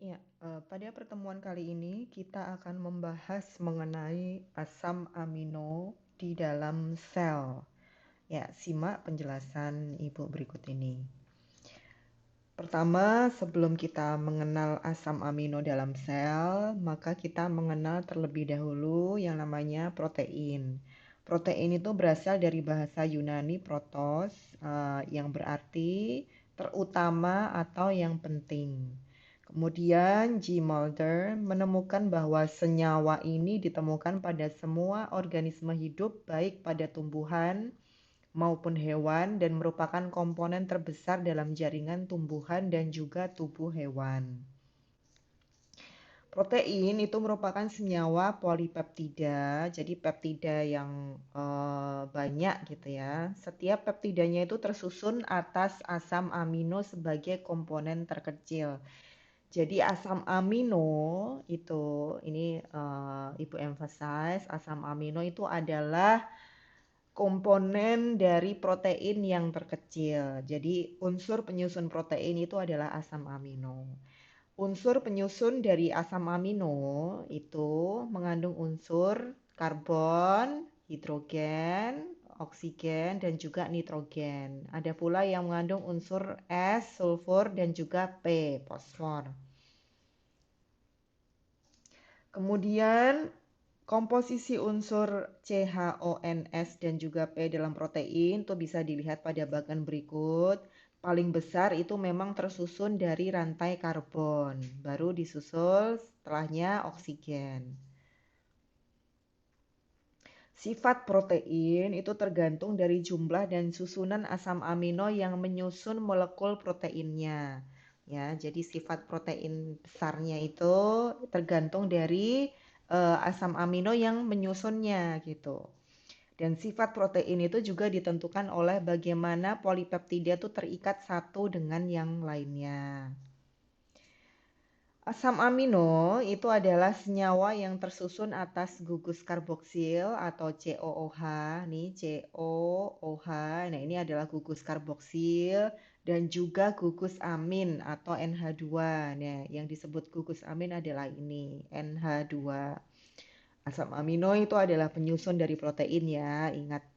Ya, pada pertemuan kali ini kita akan membahas mengenai asam amino di dalam sel. Ya, simak penjelasan Ibu berikut ini. Pertama, sebelum kita mengenal asam amino dalam sel, maka kita mengenal terlebih dahulu yang namanya protein. Protein itu berasal dari bahasa Yunani protos, yang berarti terutama atau yang penting. Kemudian G. Mulder menemukan bahwa senyawa ini ditemukan pada semua organisme hidup, baik pada tumbuhan maupun hewan, dan merupakan komponen terbesar dalam jaringan tumbuhan dan juga tubuh hewan. Protein itu merupakan senyawa polipeptida, jadi peptida yang banyak gitu ya. Setiap peptidanya itu tersusun atas asam amino sebagai komponen terkecil. Jadi asam amino itu, ini Ibu emphasize, asam amino itu adalah komponen dari protein yang terkecil. Jadi unsur penyusun protein itu adalah asam amino. Unsur penyusun dari asam amino itu mengandung unsur karbon, hidrogen, oksigen, dan juga nitrogen. Ada pula yang mengandung unsur S, sulfur, dan juga P, fosfor. Kemudian komposisi unsur CHONS dan juga P dalam protein itu bisa dilihat pada bagan berikut. Paling besar itu memang tersusun dari rantai karbon, baru disusul setelahnya oksigen. Sifat protein itu tergantung dari jumlah dan susunan asam amino yang menyusun molekul proteinnya. Ya, jadi sifat protein besarnya itu tergantung dari asam amino yang menyusunnya gitu. Dan sifat protein itu juga ditentukan oleh bagaimana polipeptida itu terikat satu dengan yang lainnya. Asam amino itu adalah senyawa yang tersusun atas gugus karboksil atau COOH. Nih COOH. Nah, ini adalah gugus karboksil dan juga gugus amin atau NH2. Nah, yang disebut gugus amin adalah ini, NH2. Asam amino itu adalah penyusun dari protein ya, ingat.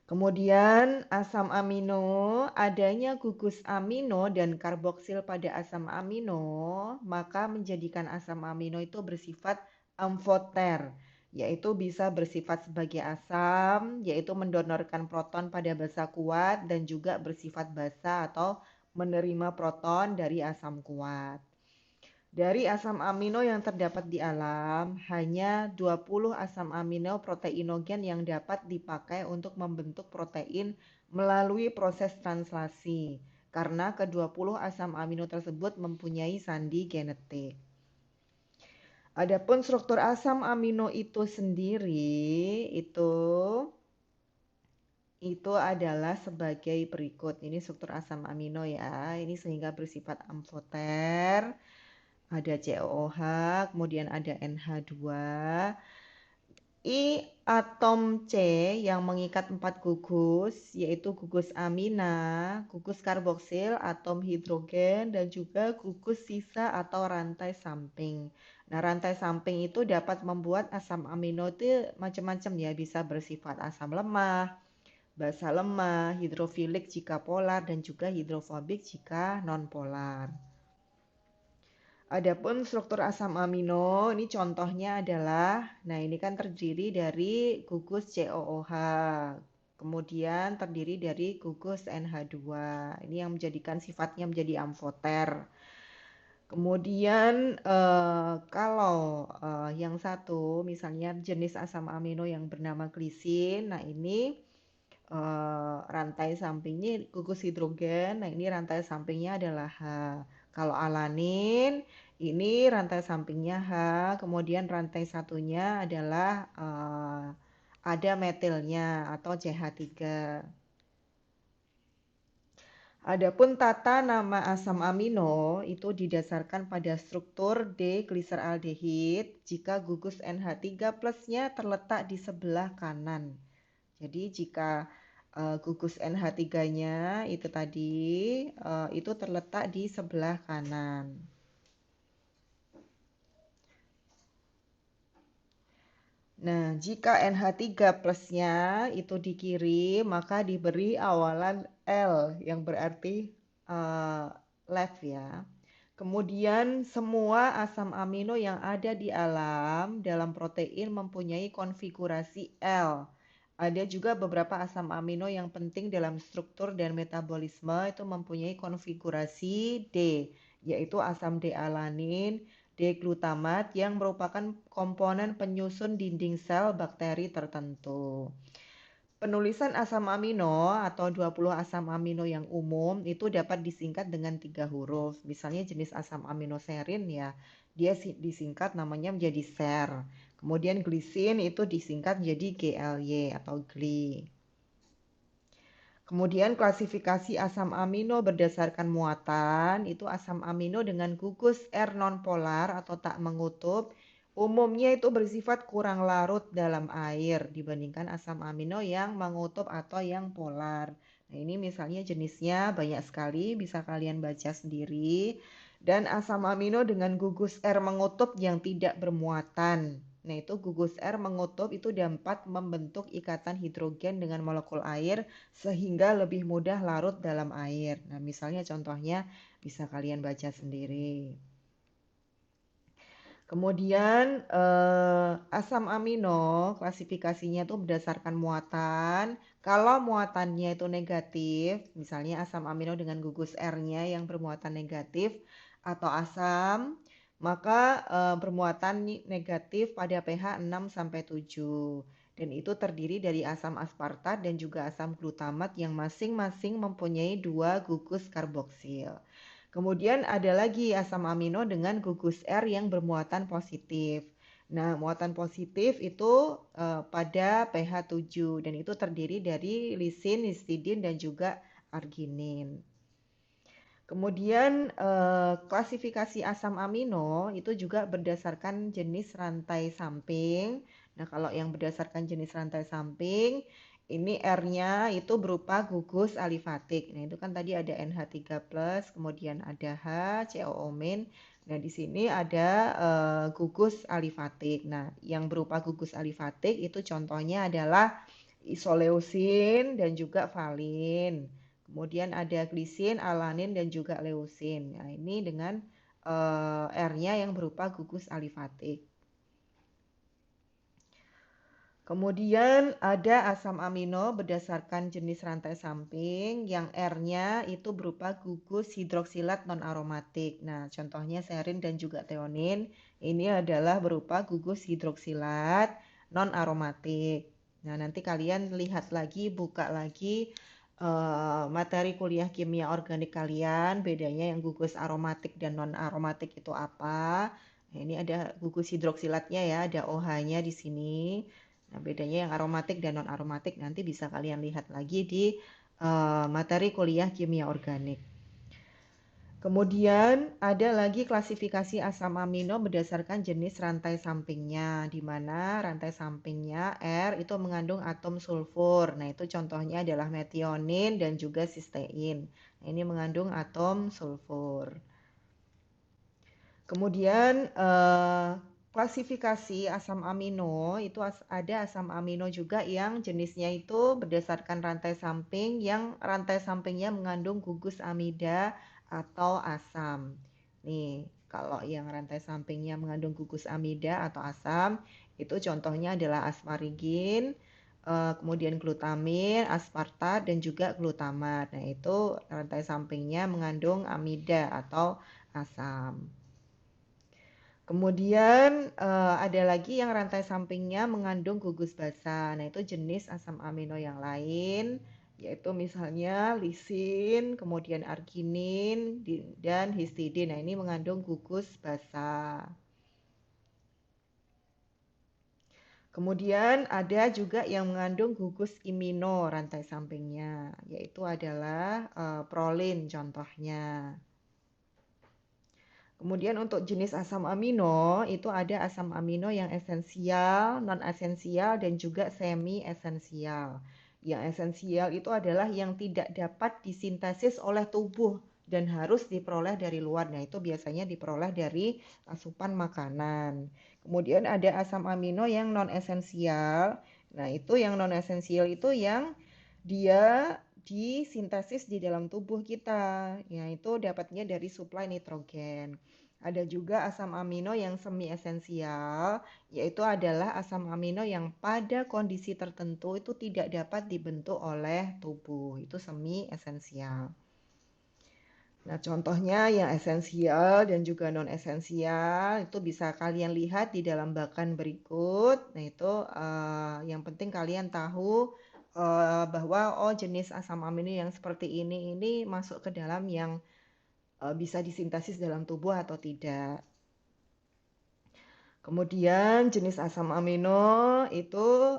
Kemudian asam amino, adanya gugus amino dan karboksil pada asam amino, maka menjadikan asam amino itu bersifat amfoter, yaitu bisa bersifat sebagai asam, yaitu mendonorkan proton pada basa kuat dan juga bersifat basa atau menerima proton dari asam kuat. Dari asam amino yang terdapat di alam, hanya 20 asam amino proteinogen yang dapat dipakai untuk membentuk protein melalui proses translasi, karena ke-20 asam amino tersebut mempunyai sandi genetik. Adapun struktur asam amino itu sendiri, itu adalah sebagai berikut. Ini struktur asam amino ya, ini sehingga bersifat amfoter. Ada COOH, kemudian ada NH2. Atom C yang mengikat 4 gugus, yaitu gugus amina, gugus karboksil, atom hidrogen, dan juga gugus sisa atau rantai samping. Nah, rantai samping itu dapat membuat asam amino itu macam-macam ya, bisa bersifat asam lemah, basa lemah, hidrofilik jika polar, dan juga hidrofobik jika non-polar. Adapun struktur asam amino, ini contohnya adalah, nah ini kan terdiri dari gugus COOH, kemudian terdiri dari gugus NH2. Ini yang menjadikan sifatnya menjadi amfoter. Kemudian kalau yang satu, misalnya jenis asam amino yang bernama glisin, nah ini rantai sampingnya gugus hidrogen. Nah, ini rantai sampingnya adalah H. Kalau alanin, ini rantai sampingnya H, kemudian rantai satunya adalah ada metilnya atau CH3. Adapun tata nama asam amino itu didasarkan pada struktur D-gliseraldehid jika gugus NH3 plusnya terletak di sebelah kanan. Jadi jika gugus NH3-nya itu tadi itu terletak di sebelah kanan. Nah, jika NH3 plusnya itu di kiri, maka diberi awalan L yang berarti left ya. Kemudian semua asam amino yang ada di alam dalam protein mempunyai konfigurasi L. Ada juga beberapa asam amino yang penting dalam struktur dan metabolisme itu mempunyai konfigurasi D, yaitu asam D-alanin, D-glutamat yang merupakan komponen penyusun dinding sel bakteri tertentu. Penulisan asam amino atau 20 asam amino yang umum itu dapat disingkat dengan 3 huruf. Misalnya jenis asam amino serin ya, dia disingkat namanya menjadi ser. Kemudian glisin itu disingkat menjadi GLY atau GLI. Kemudian klasifikasi asam amino berdasarkan muatan, itu asam amino dengan gugus R nonpolar atau tak mengutup, umumnya itu bersifat kurang larut dalam air dibandingkan asam amino yang mengutup atau yang polar. Nah, ini misalnya jenisnya banyak sekali, bisa kalian baca sendiri. Dan asam amino dengan gugus R mengutup yang tidak bermuatan. Nah, itu gugus R mengutup itu dapat membentuk ikatan hidrogen dengan molekul air sehingga lebih mudah larut dalam air. Nah, misalnya contohnya bisa kalian baca sendiri. Kemudian asam amino klasifikasinya itu berdasarkan muatan. Kalau muatannya itu negatif, misalnya asam amino dengan gugus R-nya yang bermuatan negatif atau asam, maka bermuatan negatif pada pH 6 sampai 7. Dan itu terdiri dari asam aspartat dan juga asam glutamat yang masing-masing mempunyai 2 gugus karboksil. Kemudian ada lagi asam amino dengan gugus R yang bermuatan positif. Nah, muatan positif itu pada pH 7 dan itu terdiri dari lisin, histidin dan juga arginin. Kemudian klasifikasi asam amino itu juga berdasarkan jenis rantai samping. Nah, kalau yang berdasarkan jenis rantai samping, ini R-nya itu berupa gugus alifatik. Nah, itu kan tadi ada NH3+, kemudian ada H, COO-min. Nah, di sini ada gugus alifatik. Nah, yang berupa gugus alifatik itu contohnya adalah isoleusin dan juga valin. Kemudian ada glisin, alanin, dan juga leusin. Nah, ini dengan R-nya yang berupa gugus alifatik. Kemudian ada asam amino berdasarkan jenis rantai samping yang R-nya itu berupa gugus hidroksilat non-aromatik. Nah, contohnya serin dan juga theonin. Ini adalah berupa gugus hidroksilat non-aromatik. Nah, nanti kalian lihat lagi, buka lagi materi kuliah kimia organik kalian, bedanya yang gugus aromatik dan non-aromatik itu apa. Nah, ini ada gugus hidroksilatnya ya, ada OH-nya di sini. Nah, bedanya yang aromatik dan non-aromatik nanti bisa kalian lihat lagi di materi kuliah kimia organik. Kemudian ada lagi klasifikasi asam amino berdasarkan jenis rantai sampingnya, di mana rantai sampingnya R itu mengandung atom sulfur. Nah, itu contohnya adalah metionin dan juga sistein. Nah, ini mengandung atom sulfur. Kemudian klasifikasi asam amino itu ada asam amino juga yang jenisnya itu berdasarkan rantai samping yang rantai sampingnya mengandung gugus amida atau asam. Nih, kalau yang rantai sampingnya mengandung gugus amida atau asam itu contohnya adalah asparigin, kemudian glutamin, aspartat dan juga glutamat. Nah, itu rantai sampingnya mengandung amida atau asam. Kemudian ada lagi yang rantai sampingnya mengandung gugus basa. Nah, itu jenis asam amino yang lain, yaitu misalnya lisin, kemudian arginin, dan histidin. Nah, ini mengandung gugus basa. Kemudian ada juga yang mengandung gugus imino rantai sampingnya, yaitu adalah prolin contohnya. Kemudian untuk jenis asam amino, itu ada asam amino yang esensial, non-esensial, dan juga semi-esensial. Yang esensial itu adalah yang tidak dapat disintesis oleh tubuh dan harus diperoleh dari luar. Nah, itu biasanya diperoleh dari asupan makanan. Kemudian ada asam amino yang non esensial. Nah, itu yang non esensial itu yang dia disintesis di dalam tubuh kita. Ya, itu dapatnya dari suplai nitrogen. Ada juga asam amino yang semi esensial, yaitu adalah asam amino yang pada kondisi tertentu itu tidak dapat dibentuk oleh tubuh. Itu semi esensial. Nah, contohnya yang esensial dan juga non esensial itu bisa kalian lihat di dalam bakan berikut. Nah, itu yang penting kalian tahu bahwa oh jenis asam amino yang seperti ini masuk ke dalam yang bisa disintesis dalam tubuh atau tidak. Kemudian jenis asam amino itu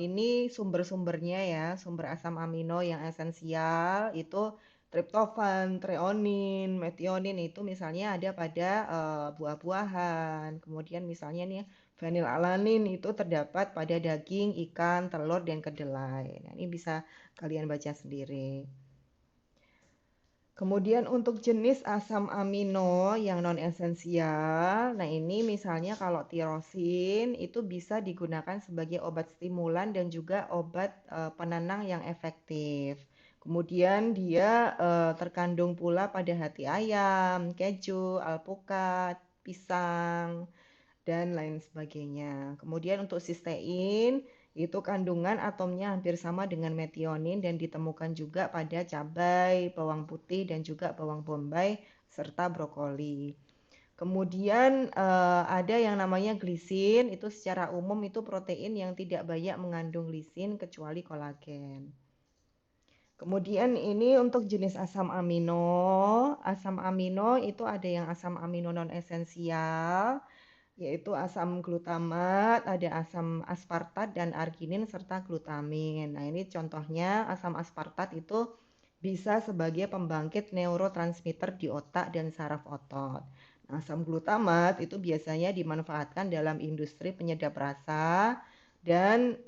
ini sumber-sumbernya ya, sumber asam amino yang esensial itu triptofan, treonin, metionin itu misalnya ada pada buah-buahan. Kemudian misalnya nih fenilalanin itu terdapat pada daging, ikan, telur dan kedelai. Nah, ini bisa kalian baca sendiri. Kemudian untuk jenis asam amino yang non esensial, nah ini misalnya kalau tirosin itu bisa digunakan sebagai obat stimulan dan juga obat penenang yang efektif. Kemudian dia terkandung pula pada hati ayam, keju, alpukat, pisang, dan lain sebagainya. Kemudian untuk sistein, itu kandungan atomnya hampir sama dengan metionin dan ditemukan juga pada cabai, bawang putih, dan juga bawang bombay, serta brokoli. Kemudian ada yang namanya glisin, itu secara umum itu protein yang tidak banyak mengandung lisin kecuali kolagen. Kemudian ini untuk jenis asam amino. Asam amino itu ada yang asam amino non esensial, yaitu asam glutamat, ada asam aspartat dan arginin serta glutamin. Nah, ini contohnya asam aspartat itu bisa sebagai pembangkit neurotransmitter di otak dan saraf otot. Nah, asam glutamat itu biasanya dimanfaatkan dalam industri penyedap rasa dan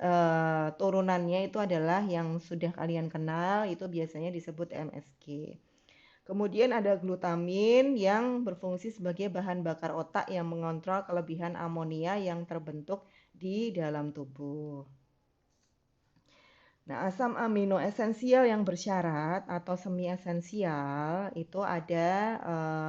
turunannya itu adalah yang sudah kalian kenal, itu biasanya disebut MSG. Kemudian ada glutamin yang berfungsi sebagai bahan bakar otak yang mengontrol kelebihan amonia yang terbentuk di dalam tubuh. Nah, asam amino esensial yang bersyarat atau semi esensial itu ada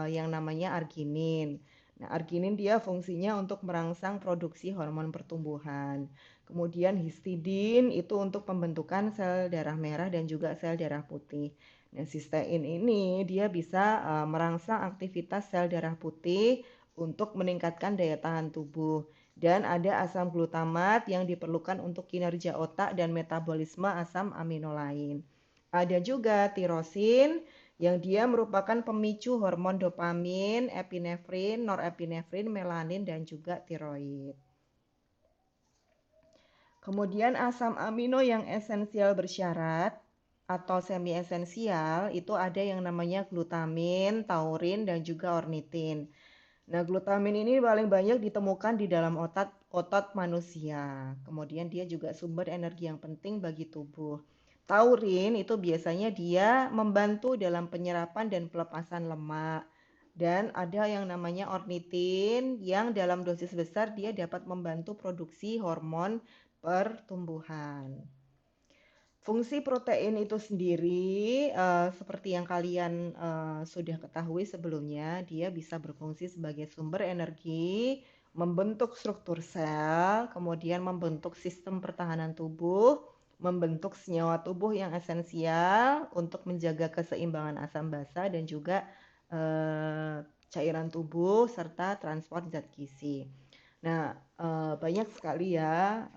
yang namanya arginin. Nah, arginin dia fungsinya untuk merangsang produksi hormon pertumbuhan. Kemudian histidin itu untuk pembentukan sel darah merah dan juga sel darah putih. Nah, sistein ini dia bisa merangsang aktivitas sel darah putih untuk meningkatkan daya tahan tubuh. Dan ada asam glutamat yang diperlukan untuk kinerja otak dan metabolisme asam amino lain. Ada juga tirosin yang dia merupakan pemicu hormon dopamin, epinefrin, norepinefrin, melanin, dan juga tiroid. Kemudian asam amino yang esensial bersyarat atau semi esensial itu ada yang namanya glutamin, taurin, dan juga ornitin. Nah, glutamin ini paling banyak ditemukan di dalam otot manusia. Kemudian dia juga sumber energi yang penting bagi tubuh. Taurin itu biasanya dia membantu dalam penyerapan dan pelepasan lemak. Dan ada yang namanya ornitin yang dalam dosis besar dia dapat membantu produksi hormon pertumbuhan. Fungsi protein itu sendiri, seperti yang kalian sudah ketahui sebelumnya, dia bisa berfungsi sebagai sumber energi, membentuk struktur sel, kemudian membentuk sistem pertahanan tubuh, membentuk senyawa tubuh yang esensial untuk menjaga keseimbangan asam basa dan juga cairan tubuh serta transport zat gizi. Nah, banyak sekali ya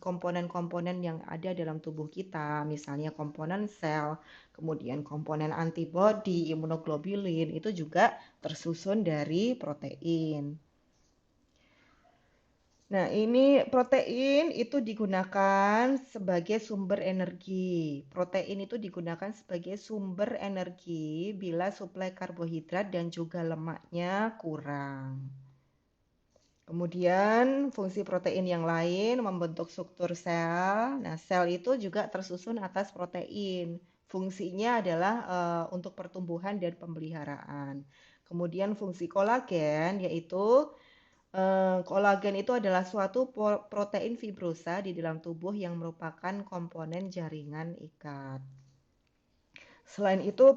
komponen-komponen yang ada dalam tubuh kita, misalnya komponen sel, kemudian komponen antibodi, imunoglobulin, itu juga tersusun dari protein. Nah, ini protein itu digunakan sebagai sumber energi. Protein itu digunakan sebagai sumber energi bila suplai karbohidrat dan juga lemaknya kurang. Kemudian fungsi protein yang lain membentuk struktur sel. Nah, sel itu juga tersusun atas protein. Fungsinya adalah untuk pertumbuhan dan pemeliharaan. Kemudian fungsi kolagen yaitu kolagen itu adalah suatu protein fibrosa di dalam tubuh yang merupakan komponen jaringan ikat. Selain itu,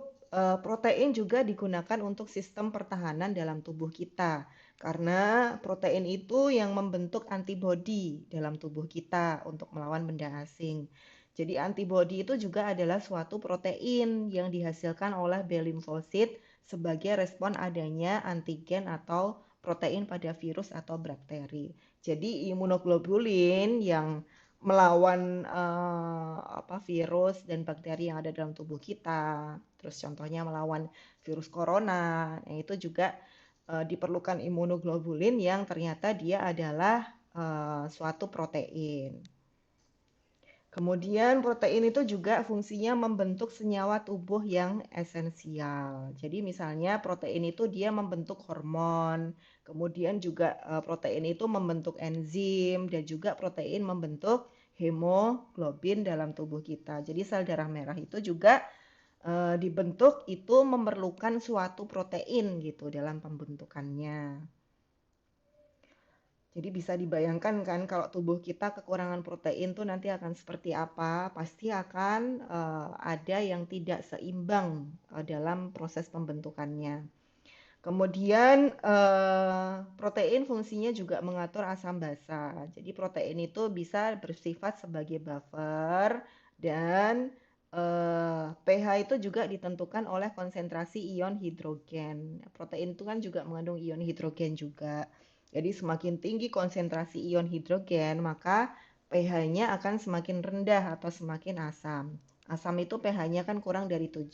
protein juga digunakan untuk sistem pertahanan dalam tubuh kita, karena protein itu yang membentuk antibodi dalam tubuh kita untuk melawan benda asing. Jadi antibodi itu juga adalah suatu protein yang dihasilkan oleh B limfosit sebagai respon adanya antigen atau protein pada virus atau bakteri. Jadi imunoglobulin yang melawan virus dan bakteri yang ada dalam tubuh kita. Terus contohnya melawan virus corona, nah itu juga diperlukan imunoglobulin yang ternyata dia adalah suatu protein. Kemudian protein itu juga fungsinya membentuk senyawa tubuh yang esensial. Jadi misalnya protein itu dia membentuk hormon, kemudian juga protein itu membentuk enzim dan juga protein membentuk hemoglobin dalam tubuh kita. Jadi sel darah merah itu juga dibentuk itu memerlukan suatu protein gitu dalam pembentukannya. Jadi bisa dibayangkan kan kalau tubuh kita kekurangan protein tuh nanti akan seperti apa? Pasti akan ada yang tidak seimbang dalam proses pembentukannya. Kemudian protein fungsinya juga mengatur asam basa. Jadi protein itu bisa bersifat sebagai buffer dan pH itu juga ditentukan oleh konsentrasi ion hidrogen. Protein itu kan juga mengandung ion hidrogen juga. Jadi semakin tinggi konsentrasi ion hidrogen, maka pH-nya akan semakin rendah atau semakin asam. Asam itu pH-nya kan kurang dari 7.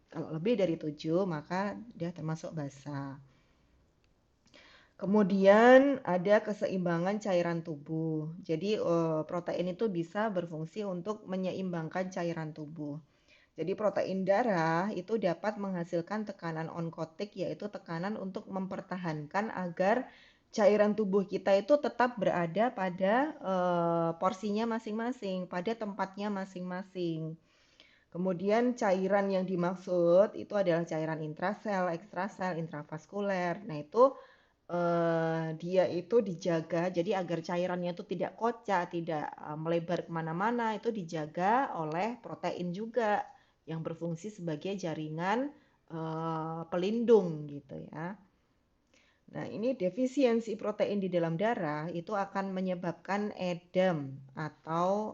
Kalau lebih dari 7, maka dia termasuk basa. Kemudian ada keseimbangan cairan tubuh. Jadi protein itu bisa berfungsi untuk menyeimbangkan cairan tubuh. Jadi protein darah itu dapat menghasilkan tekanan onkotik, yaitu tekanan untuk mempertahankan agar cairan tubuh kita itu tetap berada pada porsinya masing-masing, pada tempatnya masing-masing. Kemudian cairan yang dimaksud itu adalah cairan intrasel, ekstrasel, intravaskuler. Nah itu dia itu dijaga jadi agar cairannya itu tidak kocak, tidak melebar kemana-mana, itu dijaga oleh protein juga yang berfungsi sebagai jaringan pelindung gitu ya. Nah, ini defisiensi protein di dalam darah itu akan menyebabkan edem atau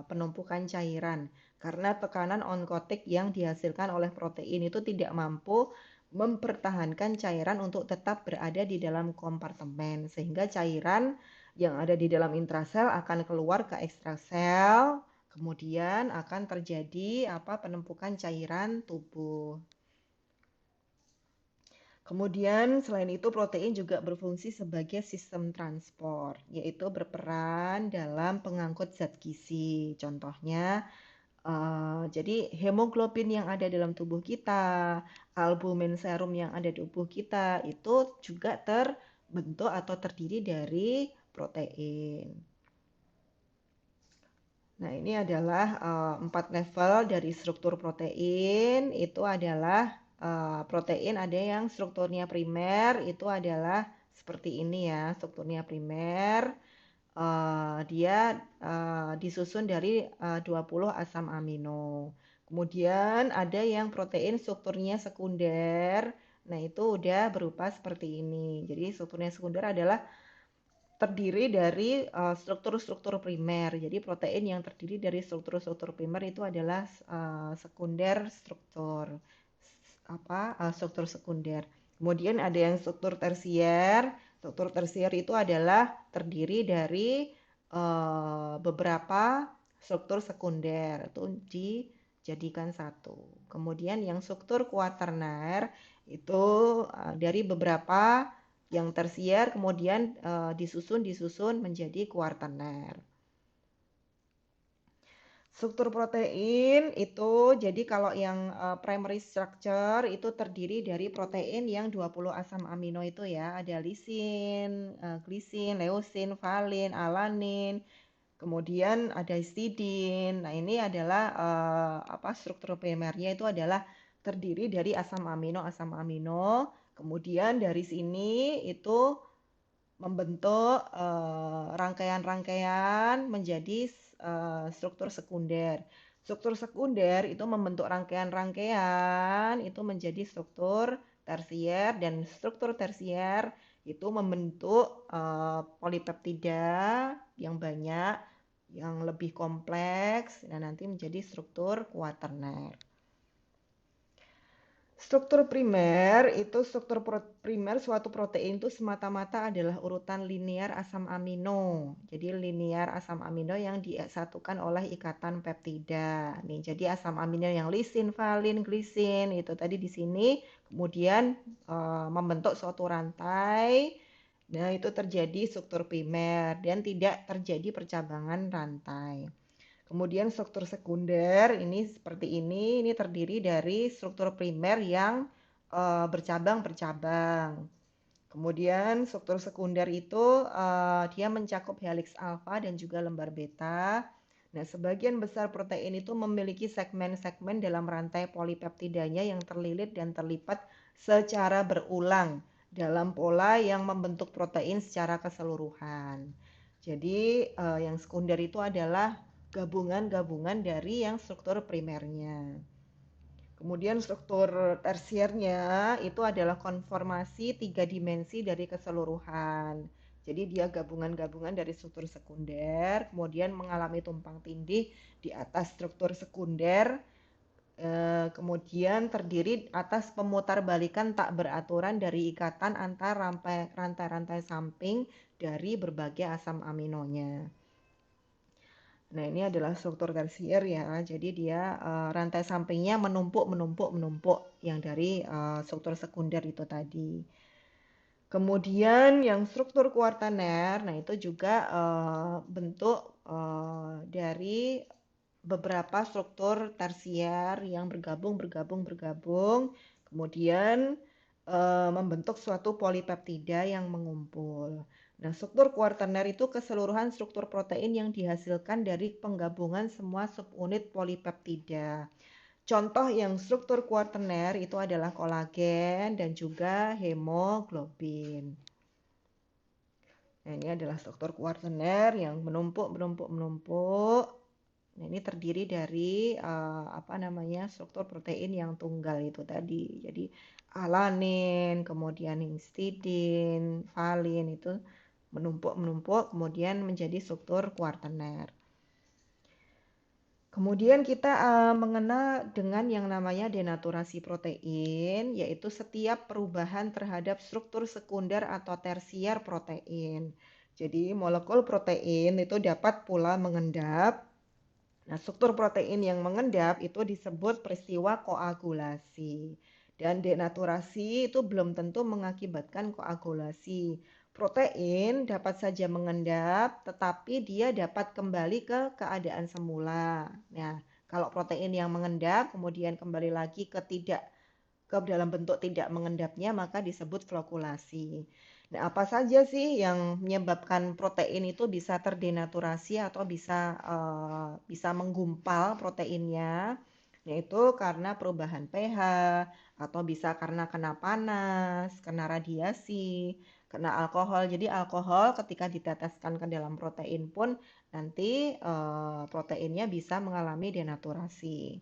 penumpukan cairan karena tekanan onkotik yang dihasilkan oleh protein itu tidak mampu mempertahankan cairan untuk tetap berada di dalam kompartemen sehingga cairan yang ada di dalam intrasel akan keluar ke ekstrasel, kemudian akan terjadi penumpukan cairan tubuh. Kemudian selain itu protein juga berfungsi sebagai sistem transport, yaitu berperan dalam pengangkut zat gizi. Contohnya, jadi hemoglobin yang ada dalam tubuh kita, albumin serum yang ada di tubuh kita itu juga terbentuk atau terdiri dari protein. Nah, ini adalah 4 level dari struktur protein. Itu adalah protein ada yang strukturnya primer, itu adalah seperti ini ya, strukturnya primer. Dia disusun dari 20 asam amino. Kemudian ada yang protein strukturnya sekunder. Nah, itu udah berupa seperti ini. Jadi strukturnya sekunder adalah terdiri dari struktur-struktur primer. Jadi protein yang terdiri dari struktur-struktur primer itu adalah sekunder struktur. Struktur sekunder. Kemudian ada yang struktur tersier. Struktur tersier itu adalah terdiri dari beberapa struktur sekunder itu dijadikan satu. Kemudian yang struktur kuaterner itu dari beberapa yang tersier kemudian disusun menjadi kuartener. Struktur protein itu jadi kalau yang primary structure itu terdiri dari protein yang 20 asam amino itu ya. Ada lisin, glisin, leusin, valin, alanin, kemudian ada histidin. Nah, ini adalah struktur primernya itu adalah terdiri dari asam amino. Kemudian dari sini itu membentuk rangkaian-rangkaian menjadi struktur sekunder. Struktur sekunder itu membentuk rangkaian-rangkaian itu menjadi struktur tersier, dan struktur tersier itu membentuk polipeptida yang banyak, yang lebih kompleks, dan nanti menjadi struktur kuaterner. Struktur primer itu primer suatu protein itu semata-mata adalah urutan linear asam amino. Jadi linear asam amino yang disatukan oleh ikatan peptida. Nih, jadi asam amino yang lisin, valin, glisin itu tadi di sini kemudian membentuk suatu rantai. Nah, itu terjadi struktur primer dan tidak terjadi percabangan rantai. Kemudian struktur sekunder ini seperti ini terdiri dari struktur primer yang bercabang-bercabang. Kemudian struktur sekunder itu dia mencakup helix alfa dan juga lembar beta. Nah, sebagian besar protein itu memiliki segmen-segmen dalam rantai polipeptidanya yang terlilit dan terlipat secara berulang dalam pola yang membentuk protein secara keseluruhan. Jadi yang sekunder itu adalah gabungan-gabungan dari yang struktur primernya. Kemudian struktur tersiernya itu adalah konformasi 3 dimensi dari keseluruhan. Jadi dia gabungan-gabungan dari struktur sekunder, kemudian mengalami tumpang tindih di atas struktur sekunder, kemudian terdiri atas pemutarbalikan tak beraturan dari ikatan antar rantai-rantai samping dari berbagai asam aminonya. Nah, ini adalah struktur tersier ya. Jadi dia rantai sampingnya menumpuk yang dari struktur sekunder itu tadi. Kemudian yang struktur kuartaner, nah itu juga bentuk dari beberapa struktur tersier yang bergabung, kemudian membentuk suatu polipeptida yang mengumpul. Nah, struktur kuartaner itu keseluruhan struktur protein yang dihasilkan dari penggabungan semua subunit polipeptida. Contoh yang struktur kuartaner itu adalah kolagen dan juga hemoglobin. Nah, ini adalah struktur kuartaner yang menumpuk. Nah, ini terdiri dari struktur protein yang tunggal itu tadi. Jadi alanin, kemudian histidin, valin itu menumpuk kemudian menjadi struktur kuartaner. Kemudian kita mengenal dengan yang namanya denaturasi protein, yaitu setiap perubahan terhadap struktur sekunder atau tersier protein. Jadi molekul protein itu dapat pula mengendap. Nah, struktur protein yang mengendap itu disebut peristiwa koagulasi. Dan denaturasi itu belum tentu mengakibatkan koagulasi. Protein dapat saja mengendap, tetapi dia dapat kembali ke keadaan semula. Nah, kalau protein yang mengendap kemudian kembali lagi ke dalam bentuk tidak mengendapnya, maka disebut flokulasi. Nah, apa saja sih yang menyebabkan protein itu bisa terdenaturasi atau bisa menggumpal proteinnya? Yaitu karena perubahan pH, atau bisa karena kena panas, kena radiasi, kena alkohol. Jadi alkohol ketika diteteskan ke dalam protein pun nanti proteinnya bisa mengalami denaturasi.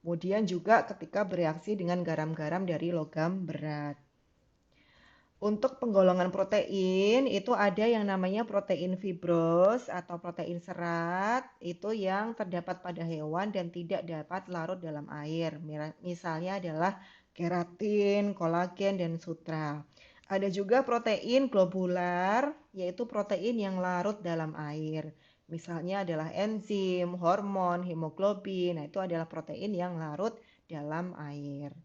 Kemudian juga ketika bereaksi dengan garam-garam dari logam berat. Untuk penggolongan protein itu ada yang namanya protein fibros atau protein serat, itu yang terdapat pada hewan dan tidak dapat larut dalam air. Misalnya adalah keratin, kolagen, dan sutra. Ada juga protein globular, yaitu protein yang larut dalam air. Misalnya adalah enzim, hormon, hemoglobin. Nah, itu adalah protein yang larut dalam air.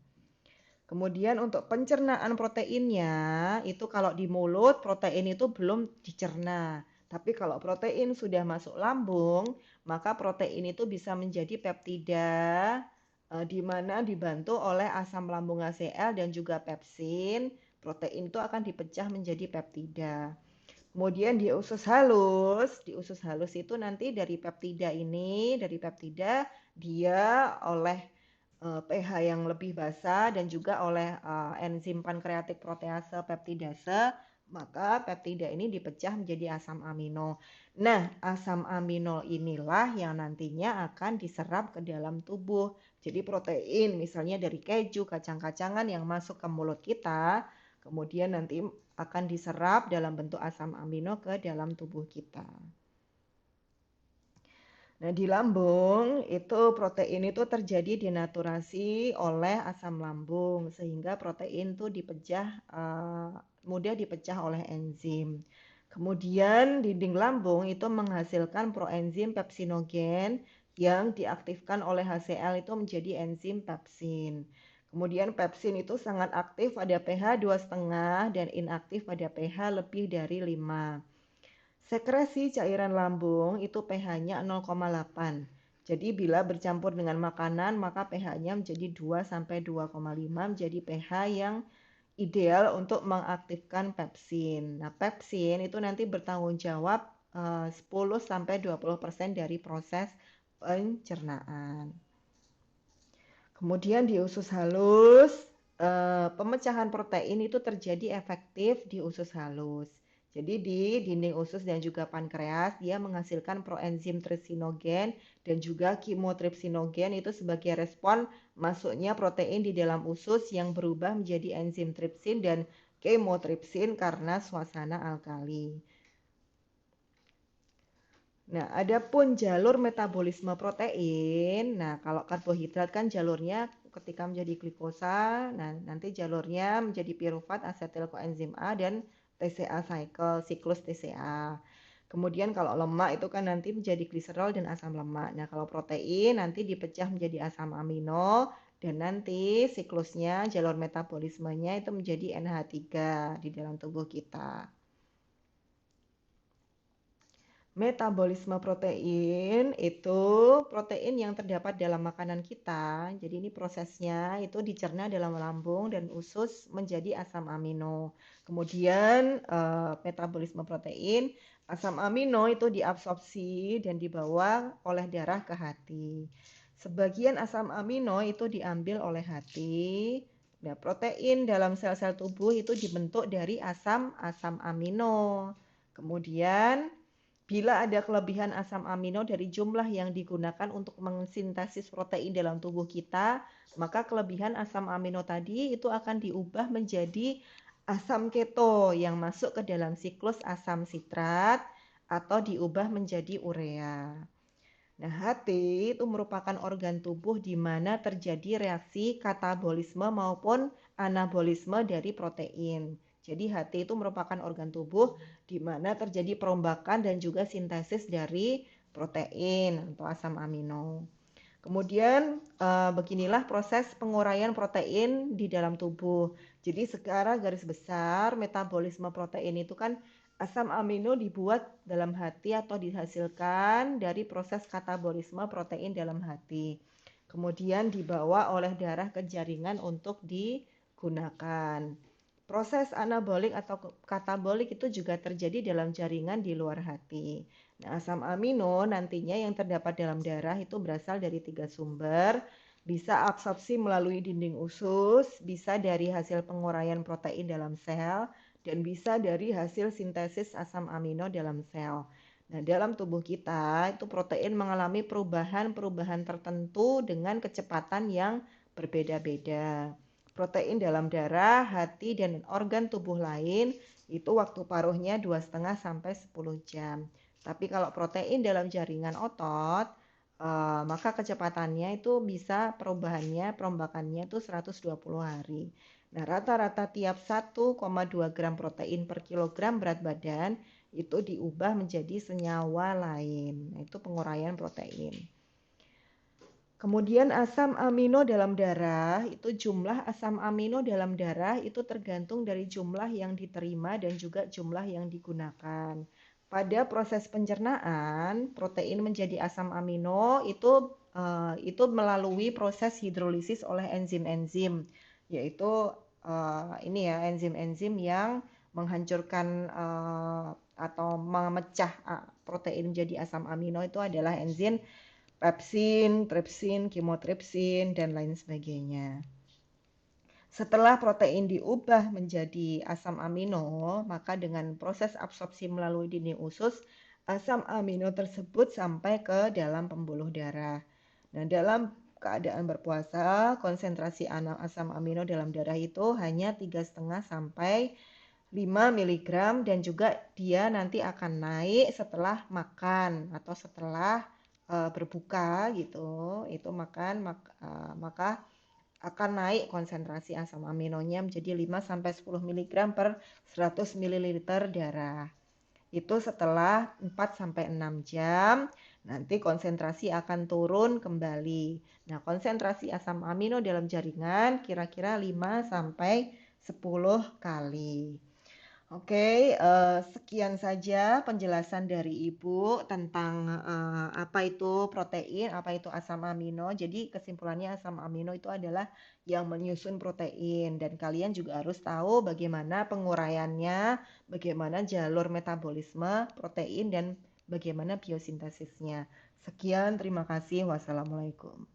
Kemudian untuk pencernaan proteinnya, itu kalau di mulut protein itu belum dicerna. Tapi kalau protein sudah masuk lambung, maka protein itu bisa menjadi peptida, di mana dibantu oleh asam lambung HCl dan juga pepsin. Protein itu akan dipecah menjadi peptida. Kemudian di usus halus itu nanti dari peptida dia oleh pH yang lebih basa dan juga oleh enzim pankreatik protease peptidase, maka peptida ini dipecah menjadi asam amino. Nah, asam amino inilah yang nantinya akan diserap ke dalam tubuh. Jadi protein misalnya dari keju, kacang-kacangan yang masuk ke mulut kita, kemudian nanti akan diserap dalam bentuk asam amino ke dalam tubuh kita. Nah, di lambung itu protein itu terjadi denaturasi oleh asam lambung sehingga protein itu mudah dipecah oleh enzim. Kemudian dinding lambung itu menghasilkan proenzim pepsinogen yang diaktifkan oleh HCl itu menjadi enzim pepsin. Kemudian pepsin itu sangat aktif pada pH 2,5 dan inaktif pada pH lebih dari 5. Sekresi cairan lambung itu pH-nya 0,8. Jadi bila bercampur dengan makanan maka pH-nya menjadi 2 sampai 2,5 menjadi pH yang ideal untuk mengaktifkan pepsin. Nah, pepsin itu nanti bertanggung jawab 10 sampai 20% dari proses pencernaan. Kemudian di usus halus, pemecahan protein itu terjadi efektif di usus halus. Jadi di dinding usus dan juga pankreas dia menghasilkan proenzim trisinogen dan juga kimotripsinogen itu sebagai respon masuknya protein di dalam usus yang berubah menjadi enzim tripsin dan kemotripsin karena suasana alkali. Nah, adapun jalur metabolisme protein, nah kalau karbohidrat kan jalurnya ketika menjadi glukosa, nah nanti jalurnya menjadi pirufat asetil koenzim A dan TCA cycle, siklus TCA. Kemudian kalau lemak itu kan nanti menjadi gliserol dan asam lemak. Nah, kalau protein nanti dipecah menjadi asam amino dan nanti siklusnya jalur metabolismenya itu menjadi NH3 di dalam tubuh kita. Metabolisme protein itu protein yang terdapat dalam makanan kita. Jadi ini prosesnya itu dicerna dalam lambung dan usus menjadi asam amino. Kemudian metabolisme protein, asam amino itu diabsorpsi dan dibawa oleh darah ke hati. Sebagian asam amino itu diambil oleh hati. Nah, protein dalam sel-sel tubuh itu dibentuk dari asam amino. Kemudian bila ada kelebihan asam amino dari jumlah yang digunakan untuk mensintesis protein dalam tubuh kita, maka kelebihan asam amino tadi itu akan diubah menjadi asam keto yang masuk ke dalam siklus asam sitrat atau diubah menjadi urea. Nah, hati itu merupakan organ tubuh di mana terjadi reaksi katabolisme maupun anabolisme dari protein. Jadi hati itu merupakan organ tubuh di mana terjadi perombakan dan juga sintesis dari protein atau asam amino. Kemudian beginilah proses penguraian protein di dalam tubuh. Jadi secara garis besar metabolisme protein itu kan asam amino dibuat dalam hati atau dihasilkan dari proses katabolisme protein dalam hati. Kemudian dibawa oleh darah ke jaringan untuk digunakan. Proses anabolik atau katabolik itu juga terjadi dalam jaringan di luar hati. Nah, asam amino nantinya yang terdapat dalam darah itu berasal dari 3 sumber, bisa absorpsi melalui dinding usus, bisa dari hasil penguraian protein dalam sel, dan bisa dari hasil sintesis asam amino dalam sel. Nah, dalam tubuh kita itu protein mengalami perubahan-perubahan tertentu dengan kecepatan yang berbeda-beda. Protein dalam darah, hati, dan organ tubuh lain itu waktu paruhnya 2,5 sampai 10 jam. Tapi kalau protein dalam jaringan otot, maka kecepatannya itu bisa perombakannya itu 120 hari. Nah, rata-rata tiap 1,2 gram protein per kilogram berat badan itu diubah menjadi senyawa lain. Nah, itu penguraian protein. Kemudian asam amino dalam darah, itu jumlah asam amino dalam darah itu tergantung dari jumlah yang diterima dan juga jumlah yang digunakan. pada proses pencernaan, protein menjadi asam amino itu melalui proses hidrolisis oleh enzim-enzim, yaitu ini ya enzim-enzim yang menghancurkan atau memecah protein menjadi asam amino itu adalah enzim pepsin, tripsin, kimotripsin, dan lain sebagainya. Setelah protein diubah menjadi asam amino, maka dengan proses absorpsi melalui dinding usus, asam amino tersebut sampai ke dalam pembuluh darah. Nah, dalam keadaan berpuasa, konsentrasi asam amino dalam darah itu hanya 3,5 sampai 5 mg dan juga dia nanti akan naik setelah makan atau setelah berbuka gitu. Itu makan maka akan naik konsentrasi asam aminonya menjadi 5-10 mg per 100 ml darah. Itu setelah 4-6 jam, nanti konsentrasi akan turun kembali. Nah, konsentrasi asam amino dalam jaringan kira-kira 5-10 kali. Oke, sekian saja penjelasan dari Ibu tentang apa itu protein, apa itu asam amino. Jadi kesimpulannya asam amino itu adalah yang menyusun protein dan kalian juga harus tahu bagaimana penguraiannya, bagaimana jalur metabolisme protein dan bagaimana biosintesisnya. Sekian, terima kasih. Wassalamualaikum.